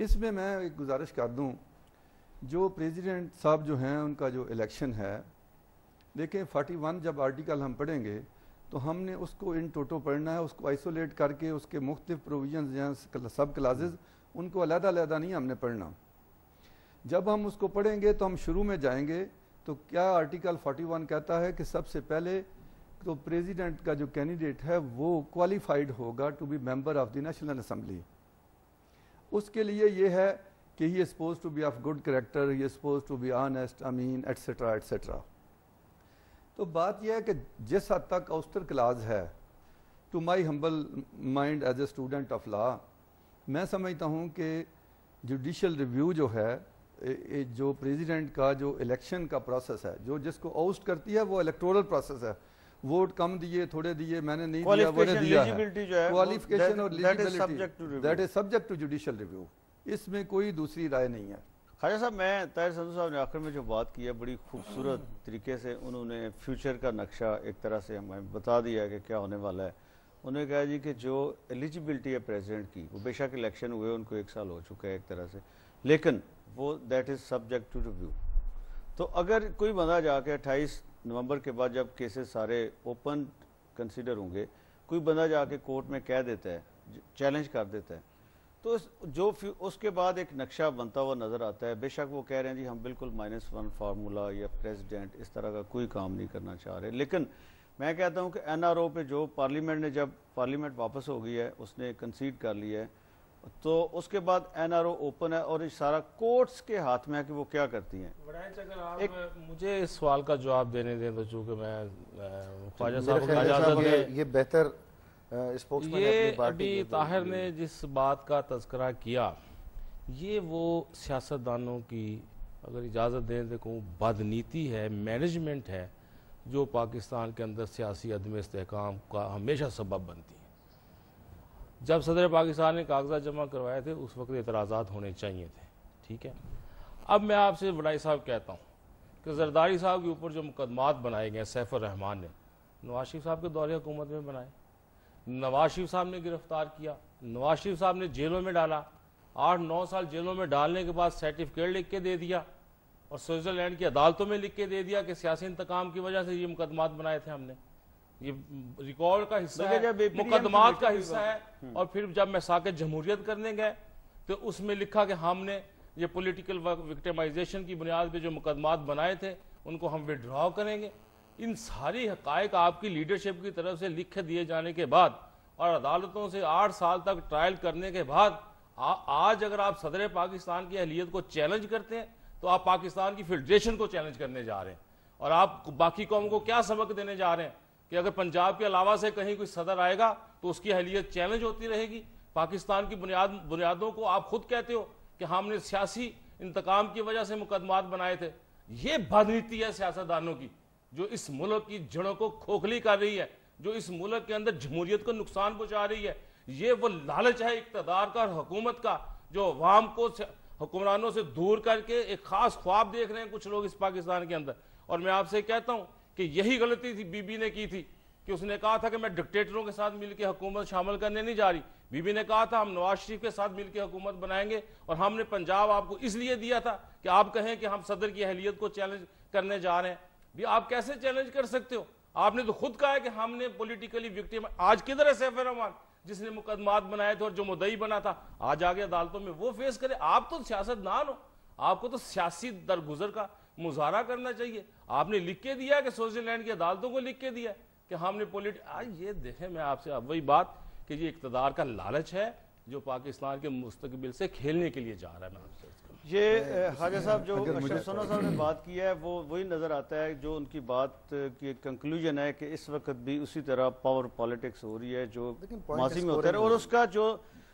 اس میں ایک گزارش کر دوں، جو پریزیڈنٹ صاحب جو ہیں ان کا جو الیکشن ہے، دیکھیں 41 جب آرٹیکل ہم پڑھیں گے تو ہم نے اس کو ان ٹوٹو پڑھنا ہے، اس کو آئسولیٹ کر کے اس کے مختلف پروویژنز یا سب کلازز ان کو علیحدہ علیحدہ نہیں ہم نے پڑھنا. جب ہم اس کو پڑھیں گے تو ہم شروع میں جائیں گے تو کیا آرٹیکل 41 کہتا ہے کہ سب سے پہلے تو پریزیڈنٹ کا جو کینڈیڈیٹ ہے وہ کوالیفائڈ ہوگا to be member of the National Assembly. اس کے لیے یہ ہے کہ he is supposed to be of good character, he is supposed to be honest, امین، ایٹسٹرا ایٹسٹرا. تو بات یہ ہے کہ جس حد تک اوسٹر کلاز ہے، to my humble mind as a student of law, میں سمجھتا ہوں کہ جوڈیشل ریویو جو ہے، جو پریزیڈنٹ کا جو الیکشن کا پروسیس ہے، جو جس کو اوسٹ کرتی ہے وہ الیکٹورل پروسیس ہے. ووٹ کم دیے، تھوڑے دیے، میں نے نہیں دیا، وہ نے دیا ہے. کوالیفیکیشن اور eligibility that is subject to judicial review. اس میں کوئی دوسری رائے نہیں ہے. خواجہ صاحب، میں طاہر سندھو صاحب نے آخر میں جو بات کی ہے بڑی خوبصورت طریقے سے انہوں نے فیوچر کا نقشہ ایک طرح سے ہمیں بتا دیا ہے کہ کیا ہونے والا ہے. انہوں نے کہا جی کہ جو ایلیجیبلٹی ہے پریزیڈنٹ کی، وہ بے شک الیکشن ہوئے ان کو 1 سال ہو چکا ہے ایک طرح سے، لیکن وہ that is subject to review. تو اگر کوئی بندہ جا کے 28 نومبر کے بعد جب کیسز سارے اوپن کنسیڈر ہوں گے، کوئی بندہ جا کے کورٹ میں کہہ دیتا ہے، چیلنج کر دیتا ہے، تو جو اس کے بعد ایک نقشہ بنتا ہوا نظر آتا ہے. بے شک وہ کہہ رہے ہیں جی ہم بالکل -1 فارمولا یا پریزیڈنٹ اس طرح کا کوئی کام نہیں کرنا چاہ رہے. لیکن میں کہتا ہوں کہ NRO پہ جو پارلیمنٹ نے، جب پارلیمنٹ واپس ہو گئی ہے، اس نے کنسیڈ کر لیا ہے، تو اس کے بعد NRO اوپن ہے اور یہ سارا کورٹس کے ہاتھ میں ہے کہ وہ کیا کرتی ہیں. اگر آپ مجھے اس سوال کا جواب دینے دیں تو چونکہ میں خواجہ صاحب کو اجازت دیں، یہ بہتر یہ ابھی طاہر نے جس بات کا تذکرہ کیا، یہ وہ سیاستدانوں کی اگر اجازت دیں تو بدنیتی ہے، مینجمنٹ ہے، جو پاکستان کے اندر سیاسی عدم استحکام کا ہمیشہ سبب بنتی ہے. جب صدر پاکستان نے کاغذات جمع کروائے تھے اس وقت اعتراضات ہونے چاہیے تھے، ٹھیک ہے. اب میں آپ سے وڈائی صاحب کہتا ہوں کہ زرداری صاحب کے اوپر جو مقدمات بنائے گئے سیف الرحمان نے، نواز شریف صاحب کے دور حکومت میں بنائے. نواز شریف صاحب نے گرفتار کیا، نواز شریف صاحب نے جیلوں میں ڈالا، 8-9 سال جیلوں میں ڈالنے کے بعد سرٹیفکیٹ لکھ کے دے دیا اور سوئٹزرلینڈ کی عدالتوں میں لکھ کے دے دیا کہ سیاسی انتقام کی وجہ سے یہ مقدمات بنائے تھے ہم نے. یہ ریکارڈ کا حصہ ہے، مقدمات کا حصہ ہے. اور پھر جب مساقت جمہوریت کرنے گئے تو اس میں لکھا کہ ہم نے یہ پولیٹیکل وکٹمائزیشن کی بنیاد پہ جو مقدمات بنائے تھے ان کو ہم وڈرا کریں گے. ان ساری حقائق آپ کی لیڈرشپ کی طرف سے لکھ دیے جانے کے بعد اور عدالتوں سے 8 سال تک ٹرائل کرنے کے بعد آج اگر آپ صدر پاکستان کی اہلیت کو چیلنج کرتے ہیں تو آپ پاکستان کی فیڈریشن کو چیلنج کرنے جا رہے ہیں. اور آپ باقی قوم کو کیا سبق دینے جا رہے ہیں کہ اگر پنجاب کے علاوہ سے کہیں کوئی صدر آئے گا تو اس کی اہلیت چیلنج ہوتی رہے گی. پاکستان کی بنیادوں کو آپ خود کہتے ہو کہ ہم نے سیاسی انتقام کی وجہ سے مقدمات بنائے تھے. یہ بدنیتی ہے سیاستدانوں کی جو اس ملک کی جڑوں کو کھوکھلی کر رہی ہے، جو اس ملک کے اندر جمہوریت کو نقصان پہنچا رہی ہے. یہ وہ لالچ ہے اقتدار کا اور حکومت کا جو عوام کو حکمرانوں سے دور کر کے ایک خاص خواب دیکھ رہے ہیں کچھ لوگ اس پاکستان کے اندر. اور میں آپ سے کہتا ہوں کہ یہی غلطی تھی بی بی نے کی تھی کہ اس نے کہا تھا کہ میں ڈکٹیٹروں کے ساتھ مل کے حکومت شامل کرنے نہیں جا رہی. بی بی نے کہا تھا ہم نواز شریف کے ساتھ مل کے حکومت بنائیں گے اور ہم نے پنجاب آپ کو اس لیے دیا تھا کہ آپ کہیں کہ ہم صدر کی اہلیت کو چیلنج کرنے جا رہے ہیں. بھی آپ کیسے چیلنج کر سکتے ہو؟ آپ نے تو خود کہا ہے کہ ہم نے پولیٹیکلی وکٹم. آج کدھر ہے سیف الرحمان جس نے مقدمات بنائے تھے اور جو مدعی بنا تھا؟ آج آگے عدالتوں میں وہ فیس کرے. آپ تو سیاستدان ہو، آپ کو تو سیاسی درگزر کا مظاہرہ کرنا چاہیے. آپ نے لکھ کے دیا ہے کہ سوئٹزرلینڈ کی عدالتوں کو لکھ کے دیا کہ ہم نے آج یہ دیکھیں میں آپ سے اب وہی بات کہ یہ اقتدار کا لالچ ہے جو پاکستان کے مستقبل سے کھیلنے کے لیے جا رہا ہے. میں آپ سے یہ خواجہ صاحب جو اشرف سونا صاحب نے بات کی ہے وہ وہی نظر آتا ہے جو ان کی بات کی کنکلوژن ہے کہ اس وقت بھی اسی طرح پاور پالیٹکس ہو رہی ہے جو ماضی میں ہوتا ہے اور اس کا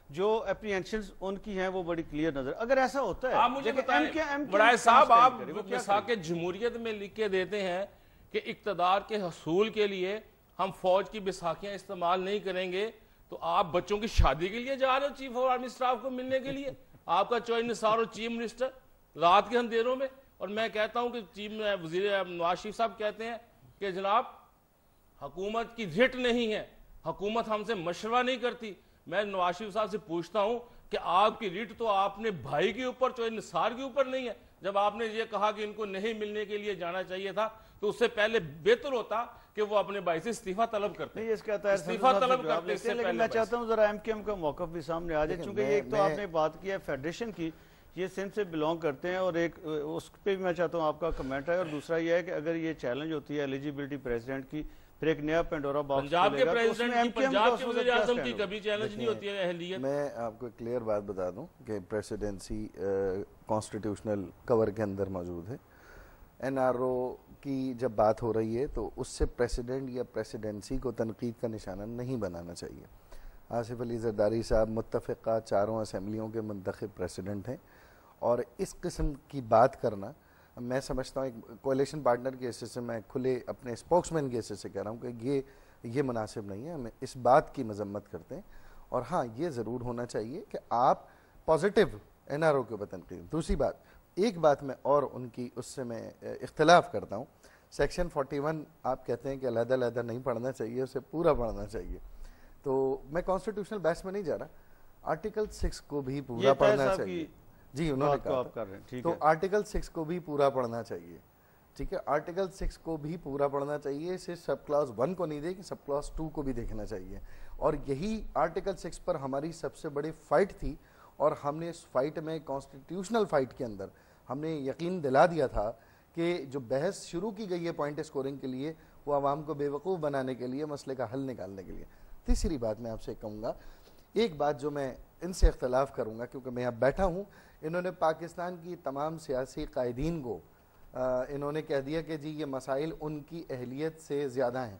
جو اپریہنشنز ان کی ہیں وہ بڑی کلیئر نظر. اگر ایسا ہوتا ہے آپ مجھے بتائیں بڑائے صاحب، آپ مساقت جمہوریت میں لکھ کے دیتے ہیں کہ اقتدار کے حصول کے لیے ہم فوج کی بیساکھیاں استعمال نہیں کریں گے، تو آپ بچوں کی شادی کے لیے جا رہے ہو چیف آف آرمی اسٹاف کو ملنے کے لیے؟ آپ کا چوہے نثار اور چیف منسٹر رات کے اندھیروں میں. اور میں کہتا ہوں کہ چیف وزیر نواز شریف صاحب کہتے ہیں کہ جناب حکومت کی رٹ نہیں ہے، حکومت ہم سے مشورہ نہیں کرتی. میں نواز شریف صاحب سے پوچھتا ہوں کہ آپ کی ریٹ تو آپ نے بھائی کے اوپر چوہے نثار کے اوپر نہیں ہے. جب آپ نے یہ کہا کہ ان کو نہیں ملنے کے لیے جانا چاہیے تھا تو اس سے پہلے بہتر ہوتا کہ وہ اپنے بھائی سے استعفیٰ طلب کرتے. نہیں اس کا طاہر استعفیٰ طلب کرتے اس سے پہلے. لیکن میں چاہتا ہوں ذرا ایم کیو ایم کا موقف بھی سامنے آ جائے، چونکہ ایک تو آپ نے بات کی ہے فیڈریشن کی، یہ سندھ سے بلونگ کرتے ہیں، اور ایک اس پہ بھی میں چاہتا ہوں آپ کا کمنٹ ہے، اور دوسرا یہ ہے کہ اگر یہ چیلنج ہوتی ہے ایلیجیبلٹی پریزیڈنٹ کی، پھر ایک نیا پینڈورا باکس پنجاب کے پریزیڈنٹ کی، پنجاب کے وزیر اعظم کی کبھی چیلنج نہیں ہوتی ہے اہلیت. میں آپ کو کلیئر بات بتا دوں کہ پریسیڈنسی کانسٹیٹیوشنل کور کے اندر موجود ہے. این آر او کی جب بات ہو رہی ہے تو اس سے پریسیڈنٹ یا پریسیڈنسی کو تنقید کا نشانہ نہیں بنانا چاہیے. آصف علی زرداری صاحب متفقہ چاروں اسمبلیوں کے منتخب پریسیڈنٹ ہیں، اور اس قسم کی بات کرنا میں سمجھتا ہوں ایک کولیشن پارٹنر کے حصے سے، میں کھلے اپنے اسپوکس مین کے حصے سے کہہ رہا ہوں کہ یہ مناسب نہیں ہے. ہمیں اس بات کی مذمت کرتے ہیں، اور ہاں یہ ضرور ہونا چاہیے کہ آپ پازیٹیو این آر او کے اوپر تنقید. دوسری بات، ایک بات میں اور ان کی اس سے میں اختلاف کرتا ہوں. سیکشن 41 آپ کہتے ہیں کہ علیحدہ علیحدہ نہیں پڑھنا چاہیے، اسے پورا پڑھنا چاہیے. تو میں کانسٹیٹیوشنل بحث میں نہیں جا رہا، آرٹیکل 6 کو بھی پورا پڑھنا چاہیے. جی انہوں نے کہا تو آرٹیکل 6 کو بھی پورا پڑھنا چاہیے. ٹھیک ہے، آرٹیکل 6 کو بھی پورا پڑھنا چاہیے، صرف سب کلاس 1 کو نہیں دیکھ، سب کلاس 2 کو بھی دیکھنا چاہیے. اور یہی آرٹیکل 6 پر ہماری سب سے بڑی فائٹ تھی، اور ہم نے اس فائٹ میں کانسٹیٹیوشنل فائٹ کے اندر ہم نے یقین دلا دیا تھا کہ جو بحث شروع کی گئی ہے پوائنٹ اسکورنگ کے لیے، وہ عوام کو بے وقوف بنانے کے لیے، مسئلے کا حل نکالنے کے لیے. تیسری بات میں آپ سے کہوں گا، ایک بات جو میں ان سے اختلاف کروں گا کیونکہ میں یہاں بیٹھا ہوں، انہوں نے پاکستان کی تمام سیاسی قائدین کو انہوں نے کہہ دیا کہ جی یہ مسائل ان کی اہلیت سے زیادہ ہیں.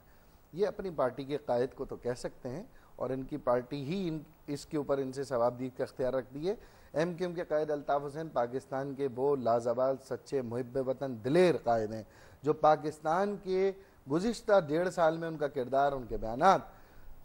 یہ اپنی پارٹی کے قائد کو تو کہہ سکتے ہیں، اور ان کی پارٹی ہی اس کے اوپر ان سے ثوابدید کا اختیار رکھتی ہے. ایم کیو ایم کے قائد الطاف حسین پاکستان کے وہ لازوال سچے محب وطن دلیر قائد ہیں جو پاکستان کے گزشتہ 1.5 سال میں ان کا کردار، ان کے بیانات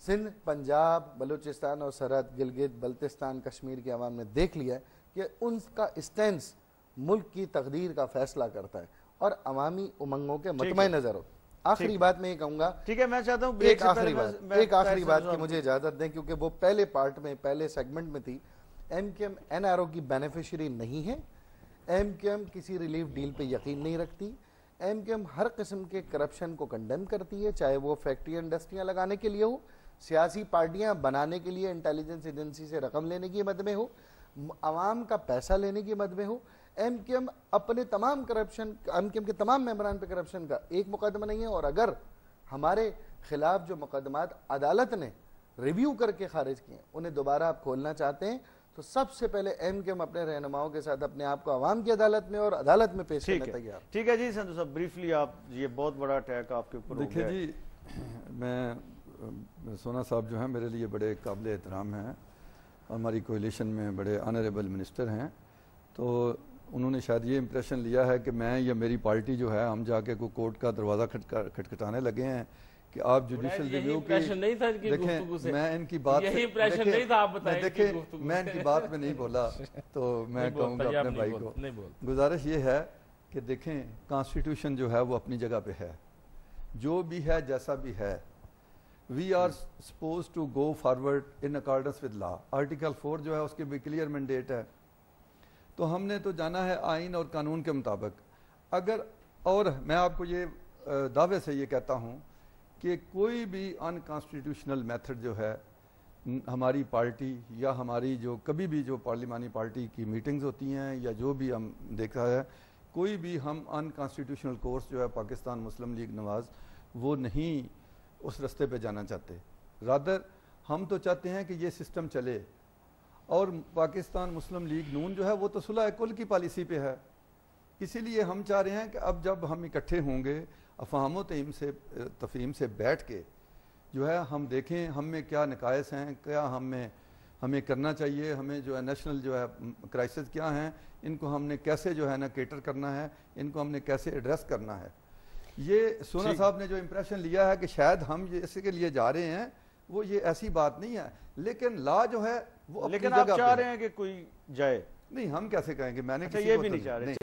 سندھ، پنجاب، بلوچستان اور سرحد گلگت بلتستان کشمیر کے عوام نے دیکھ لیا ہے کہ ان کا اسٹینس ملک کی تقدیر کا فیصلہ کرتا ہے اور عوامی امنگوں کے مطمئن نظر ہو. آخری بات میں یہ کہوں گا، ٹھیک ہے میں چاہتا ہوں ایک آخری بات کی مجھے اجازت دیں کیونکہ وہ پہلے پارٹ میں پہلے سیگمنٹ میں تھی. M Q M N R O کی بینیفیشری نہیں ہے. ایم کیو ایم کسی ریلیف ڈیل پہ یقین نہیں رکھتی. ایم کیو ایم ہر قسم کے کرپشن کو کنڈیم کرتی ہے، چاہے وہ فیکٹری انڈسٹریاں لگانے کے لیے ہو، سیاسی پارٹیاں بنانے کے لیے انٹیلیجنس ایجنسی سے رقم لینے کی مد میں ہو، عوام کا پیسہ لینے کی مد میں ہو. ایم کیو ایم اپنے تمام کرپشن، ایم کیو ایم کے تمام ممبران پہ کرپشن کا ایک مقدمہ نہیں ہے. اور اگر ہمارے خلاف جو مقدمات عدالت نے ریویو کر کے خارج کیے انہیں دوبارہ آپ کھولنا چاہتے ہیں تو سب سے پہلے ایم کیو ایم اپنے رہنماؤں کے ساتھ اپنے آپ کو عوام کی عدالت میں اور عدالت میں پیش کرنے تیار. ٹھیک ہے جی سندھو صاحب، بریفلی آپ، یہ بہت بڑا اٹیک آپ کے اوپر ہو گیا. دیکھیں جی، میں سونا صاحب جو ہیں میرے لیے بڑے قابل احترام ہیں، ہماری کولیشن میں بڑے آنریبل منسٹر ہیں. تو انہوں نے شاید یہ امپریشن لیا ہے کہ میں یا میری پارٹی جو ہے ہم جا کے کوئی کورٹ کا دروازہ کھٹکھٹانے لگے ہیں کہ آپ جوڈیشل ریویو کی. دیکھیں میں ان کی بات دیکھیں میں ان کی بات میں نہیں بولا تو میں کہوں گا اپنے بھائی کو گزارش یہ ہے کہ دیکھیں کانسٹیٹیوشن جو ہے وہ اپنی جگہ پہ ہے، جو بھی ہے جیسا بھی ہے. We are suppose to go forward in accordance with law. Article 4 جو ہے اس کے بھی کلیئر مینڈیٹ ہے، تو ہم نے تو جانا ہے آئین اور قانون کے مطابق. اگر اور میں آپ کو یہ دعوے سے یہ کہتا ہوں کہ کوئی بھی ان کانسٹیٹیوشنل میتھڈ جو ہے ہماری پارٹی یا ہماری جو کبھی بھی جو پارلیمانی پارٹی کی میٹنگز ہوتی ہیں یا جو بھی ہم دیکھا ہے، کوئی بھی ہم ان کانسٹیٹیوشنل کورس جو ہے پاکستان مسلم لیگ نواز وہ نہیں اس رستے پہ جانا چاہتے. رادر ہم تو چاہتے ہیں کہ یہ سسٹم چلے، اور پاکستان مسلم لیگ نون جو ہے وہ تو صلح کل کی پالیسی پہ ہے. اسی لیے ہم چاہ رہے ہیں کہ اب جب ہم اکٹھے ہوں گے افہام و تفہیم سے بیٹھ کے جو ہے ہم دیکھیں ہم میں کیا نقائص ہیں، کیا ہمیں کرنا چاہیے، ہمیں جو ہے نیشنل جو ہے کرائسس کیا ہیں، ان کو ہم نے کیسے جو ہے نا کیٹر کرنا ہے، ان کو ہم نے کیسے ایڈریس کرنا ہے. یہ سونا صاحب نے جو امپریشن لیا ہے کہ شاید ہم اس کے لیے جا رہے ہیں، وہ یہ ایسی بات نہیں ہے. لیکن لا جو ہے وہ اپنی جگہ پہ ہے. لیکن آپ چاہ رہے ہیں کہ کوئی جائے؟ نہیں، ہم کیسے کہیں گے، میں نے یہ بھی نہیں چاہ رہے.